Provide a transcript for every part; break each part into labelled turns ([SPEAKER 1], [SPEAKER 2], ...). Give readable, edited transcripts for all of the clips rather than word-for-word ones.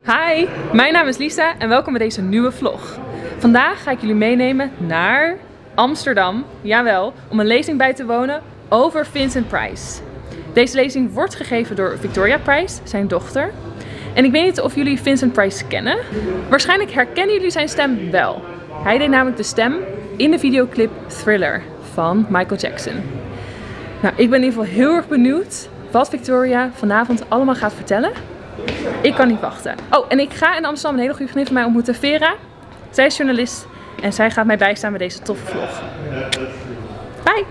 [SPEAKER 1] Hi, mijn naam is Lisa en welkom bij deze nieuwe vlog. Vandaag ga ik jullie meenemen naar Amsterdam, jawel, om een lezing bij te wonen over Vincent Price. Deze lezing wordt gegeven door Victoria Price, zijn dochter. En ik weet niet of jullie Vincent Price kennen. Waarschijnlijk herkennen jullie zijn stem wel. Hij deed namelijk de stem in de videoclip Thriller van Michael Jackson. Nou, ik ben in ieder geval heel erg benieuwd wat Victoria vanavond allemaal gaat vertellen. Ik kan niet wachten. Oh, en ik ga in Amsterdam een hele goede vriendin van mij ontmoeten, Vera. Zij is journalist en zij gaat mij bijstaan bij deze toffe vlog. Bye!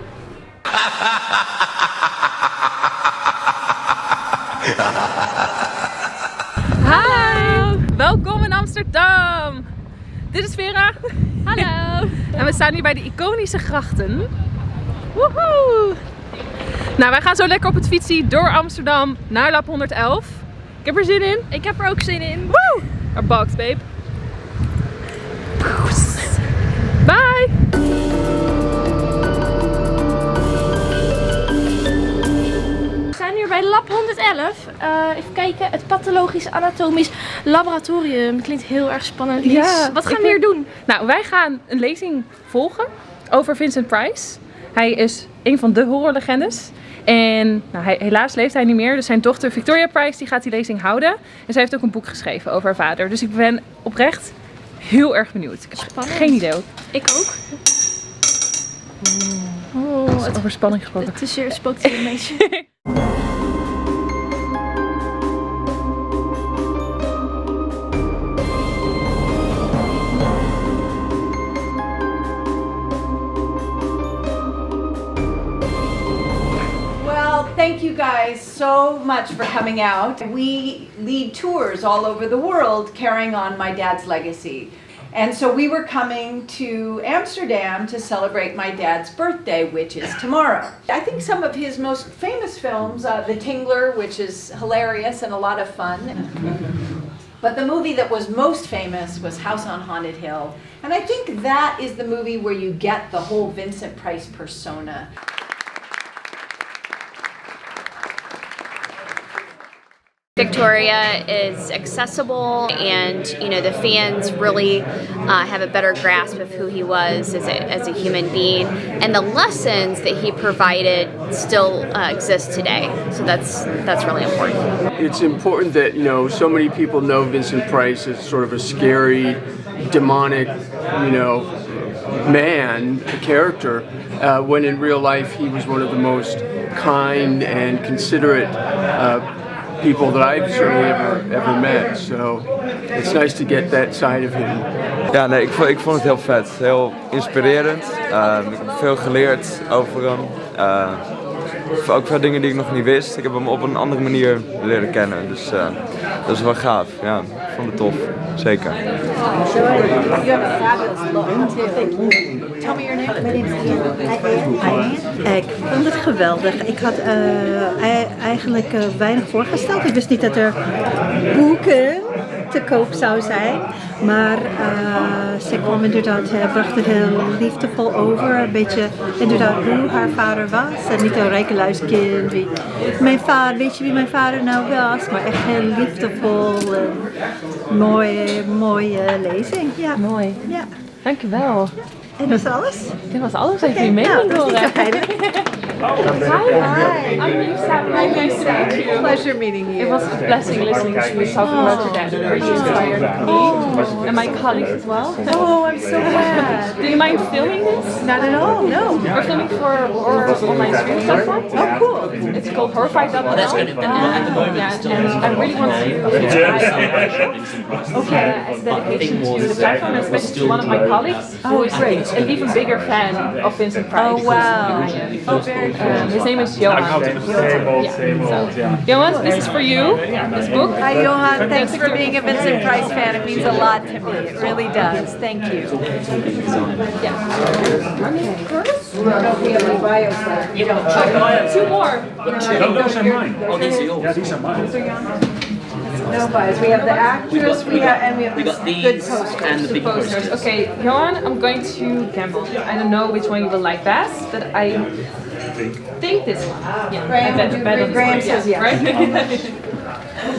[SPEAKER 1] Hi! Welkom in Amsterdam! Dit is Vera.
[SPEAKER 2] Hallo!
[SPEAKER 1] En we staan hier bij de iconische grachten. Woehoe! Nou, wij gaan zo lekker op het fietsie door Amsterdam naar Lab 111. Ik heb er zin in.
[SPEAKER 2] Ik heb er ook zin in.
[SPEAKER 1] Woe! Our box, babe. Bye!
[SPEAKER 2] We zijn hier bij Lab 111. Even kijken, het Pathologisch Anatomisch Laboratorium. Klinkt heel erg spannend.
[SPEAKER 1] Ja,
[SPEAKER 2] wat gaan we hier doen?
[SPEAKER 1] Nou, wij gaan een lezing volgen over Vincent Price. Hij is een van de horrorlegendes. En nou, helaas leeft hij niet meer. Dus zijn dochter Victoria Price die gaat die lezing houden. En zij heeft ook een boek geschreven over haar vader. Dus ik ben oprecht heel erg benieuwd. Ik heb geen idee ook.
[SPEAKER 2] Ik ook. Oh,
[SPEAKER 1] Het over spanning gesproken.
[SPEAKER 2] Het is hier spookt hier een beetje.
[SPEAKER 3] Thank you guys so much for coming out. We lead tours all over the world carrying on my dad's legacy. And so we were coming to Amsterdam to celebrate my dad's birthday, which is tomorrow. I think some of his most famous films, The Tingler, which is hilarious and a lot of fun. But the movie that was most famous was House on Haunted Hill. And I think that is the movie where you get the whole Vincent Price persona.
[SPEAKER 4] Victoria is accessible, and the fans really have a better grasp of who he was as a human being, and the lessons that he provided still exist today. So that's really important.
[SPEAKER 5] It's important that so many people know Vincent Price as sort of a scary, demonic, man, a character, when in real life he was one of the most kind and considerate people that I've certainly ever met. So it's nice to get that side of him.
[SPEAKER 6] Ja, nee, ik vond het heel vet, heel inspirerend. Ik heb veel geleerd over hem. Ook veel dingen die ik nog niet wist. Ik heb hem op een andere manier leren kennen, dus dat is wel gaaf. Ja, ik vond het tof, zeker.
[SPEAKER 3] You have a fabulous look too. Tell me your name. My name is Ian.
[SPEAKER 7] Ik vond het geweldig. Ik had eigenlijk weinig voorgesteld. Ik wist niet dat er boeken te koop zou zijn. Maar ze kwam inderdaad, bracht het heel liefdevol over. Een beetje inderdaad hoe haar vader was. En niet een rijkeluiskind. Weet je wie mijn vader nou was? Maar echt heel liefdevol. Mooie lezing. Ja.
[SPEAKER 1] Mooi.
[SPEAKER 7] Ja.
[SPEAKER 1] Dankjewel.
[SPEAKER 7] En dat is alles?
[SPEAKER 1] Dit was alles. Even je mening horen. Hi, I'm Lisa. Very nice to meet you.
[SPEAKER 3] Pleasure meeting you.
[SPEAKER 1] It was a blessing listening to you talking about your dad. It really inspired me and my colleagues as well.
[SPEAKER 3] Oh, I'm so glad.
[SPEAKER 1] Do you mind filming this?
[SPEAKER 3] Not at all, no.
[SPEAKER 1] We're filming for our online streaming platform.
[SPEAKER 3] Oh, cool.
[SPEAKER 1] It's called Horrify. And I really want to as a dedication to the platform, especially to one of my colleagues who is an even bigger fan of Vincent Price.
[SPEAKER 3] Oh, wow. Oh, very
[SPEAKER 1] His name is Johan. Johan, this is for you. This book.
[SPEAKER 3] Hi, Johan. Thanks for being a Vincent Price fan. It means a lot to me. It really does. Thank you.
[SPEAKER 1] Two more.
[SPEAKER 8] No, those are mine. Oh, these are yours. Yeah, these are mine.
[SPEAKER 3] No bias. We have the actors, we have the good posters.
[SPEAKER 8] And the big posters.
[SPEAKER 1] Okay, Johan, I'm going to gamble. I don't know which one you will like best, but I think this one. Yeah,
[SPEAKER 3] Graham,
[SPEAKER 1] I bet on this
[SPEAKER 3] Graham
[SPEAKER 1] one.
[SPEAKER 3] says yes.
[SPEAKER 1] Right?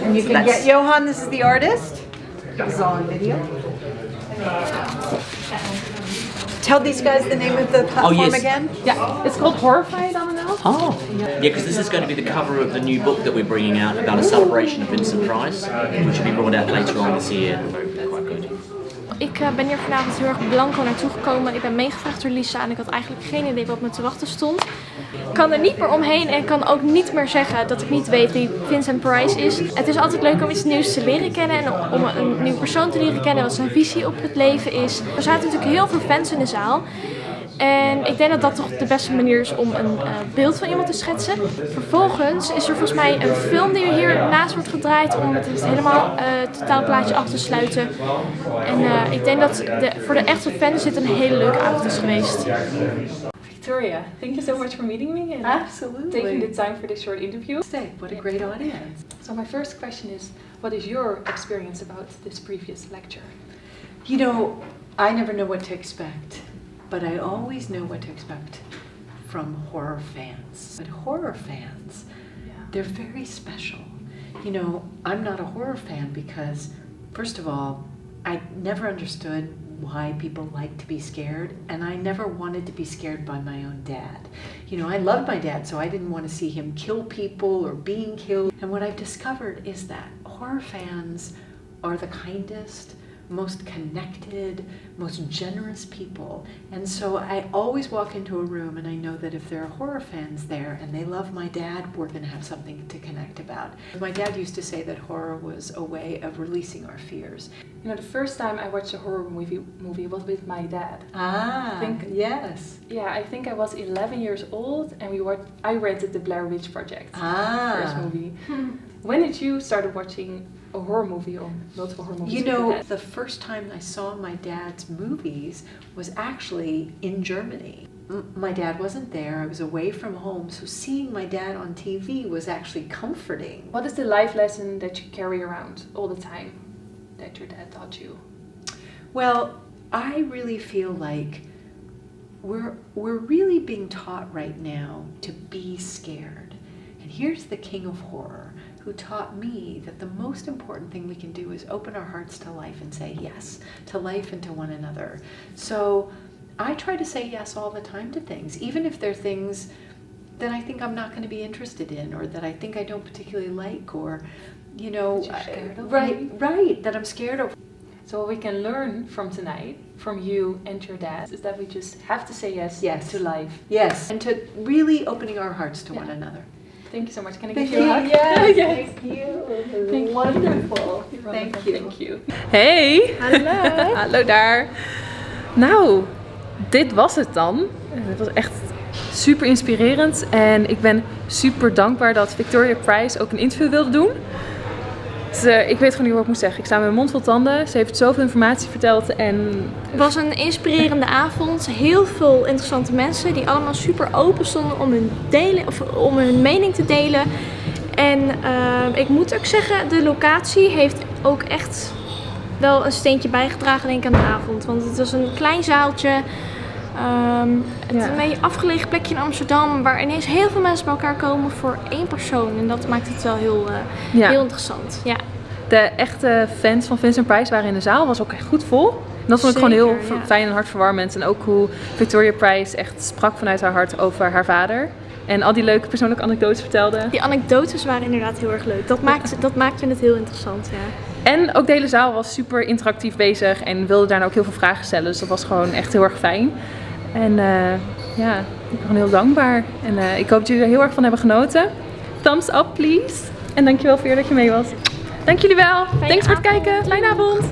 [SPEAKER 3] And you can get Johan, this is the artist. This is all on video. Tell these guys the name of the platform again.
[SPEAKER 1] Yeah, it's called Horrify on now.
[SPEAKER 8] Oh. Yeah, because this is going to be the cover of the new book that we're bringing out about a celebration of Vincent Price, which will be brought out later on this year. Quite good.
[SPEAKER 2] Ik ben hier vanavond heel erg blanco naartoe gekomen. Ik ben meegevraagd door Lisa en ik had eigenlijk geen idee wat me te wachten stond. Ik kan er niet meer omheen en kan ook niet meer zeggen dat ik niet weet wie Vincent Price is. Het is altijd leuk om iets nieuws te leren kennen en om een nieuwe persoon te leren kennen, wat zijn visie op het leven is. Er zaten natuurlijk heel veel fans in de zaal. En ik denk dat dat toch de beste manier is om een beeld van iemand te schetsen. Vervolgens is er volgens mij een film die hier naast wordt gedraaid om het helemaal totaalplaatje af te sluiten. En ik denk dat voor de echte fans dit een hele leuke avond is geweest.
[SPEAKER 1] Victoria, thank you so much for meeting me and
[SPEAKER 3] Absolutely.
[SPEAKER 1] taking the time for this short interview.
[SPEAKER 3] What a great audience.
[SPEAKER 1] So my first question is, what is your experience about this previous lecture?
[SPEAKER 3] You know, I never know what to expect, but I always know what to expect from horror fans. But horror fans, they're very special. You know, I'm not a horror fan because, first of all, I never understood why people like to be scared, and I never wanted to be scared by my own dad. You know, I loved my dad, so I didn't want to see him kill people or being killed. And what I've discovered is that horror fans are the kindest, most connected, most generous people. And so I always walk into a room and I know that if there are horror fans there and they love my dad, we're going to have something to connect about. My dad used to say that horror was a way of releasing our fears.
[SPEAKER 1] You know, the first time I watched a horror movie was with my dad.
[SPEAKER 3] Yes.
[SPEAKER 1] Yeah, I think I was 11 years old and I rented the Blair Witch Project, first movie. When did you start watching a horror movie or multiple horror movies?
[SPEAKER 3] You know, the first time I saw my dad's movies was actually in Germany. My dad wasn't there, I was away from home, so seeing my dad on TV was actually comforting.
[SPEAKER 1] What is the life lesson that you carry around all the time that your dad taught you?
[SPEAKER 3] Well, I really feel like we're really being taught right now to be scared. And here's the king of horror, who taught me that the most important thing we can do is open our hearts to life and say yes to life and to one another. So I try to say yes all the time to things, even if they're things that I think I'm not going to be interested in, or that I think I don't particularly like, or, you know, right, that I'm scared of.
[SPEAKER 1] So what we can learn from tonight, from you and your dad, is that we just have to say yes to life.
[SPEAKER 3] Yes, and to really opening our hearts to one another.
[SPEAKER 1] Thank you so much. Can I give you a hug?
[SPEAKER 3] Yes,
[SPEAKER 1] Yes.
[SPEAKER 3] thank you. Wonderful. Thank you.
[SPEAKER 1] Hey!
[SPEAKER 2] Hallo!
[SPEAKER 1] Hallo daar! Nou, dit was het dan. Het was echt super inspirerend en ik ben super dankbaar dat Victoria Price ook een interview wilde doen. Dus, ik weet gewoon niet wat ik moet zeggen. Ik sta met mijn mond vol tanden. Ze heeft zoveel informatie verteld en...
[SPEAKER 2] Het was een inspirerende avond. Heel veel interessante mensen die allemaal super open stonden om hun mening te delen. En ik moet ook zeggen, de locatie heeft ook echt wel een steentje bijgedragen denk ik aan de avond. Want het was een klein zaaltje. Een beetje afgelegen plekje in Amsterdam waar ineens heel veel mensen bij elkaar komen voor één persoon. En dat maakt het wel heel interessant. Ja.
[SPEAKER 1] De echte fans van Vincent Price waren in de zaal, was ook echt goed vol. En dat vond ik gewoon heel fijn en hartverwarmend. En ook hoe Victoria Price echt sprak vanuit haar hart over haar vader. En al die leuke persoonlijke anekdotes vertelde.
[SPEAKER 2] Die anekdotes waren inderdaad heel erg leuk. Dat maakte het heel interessant, ja.
[SPEAKER 1] En ook de hele zaal was super interactief bezig en wilde daarna ook heel veel vragen stellen. Dus dat was gewoon echt heel erg fijn. En ik ben gewoon heel dankbaar. En ik hoop dat jullie er heel erg van hebben genoten. Thumbs up, please. En dankjewel Veer dat je mee was. Dank jullie wel. Thanks voor het kijken. Fijne avond.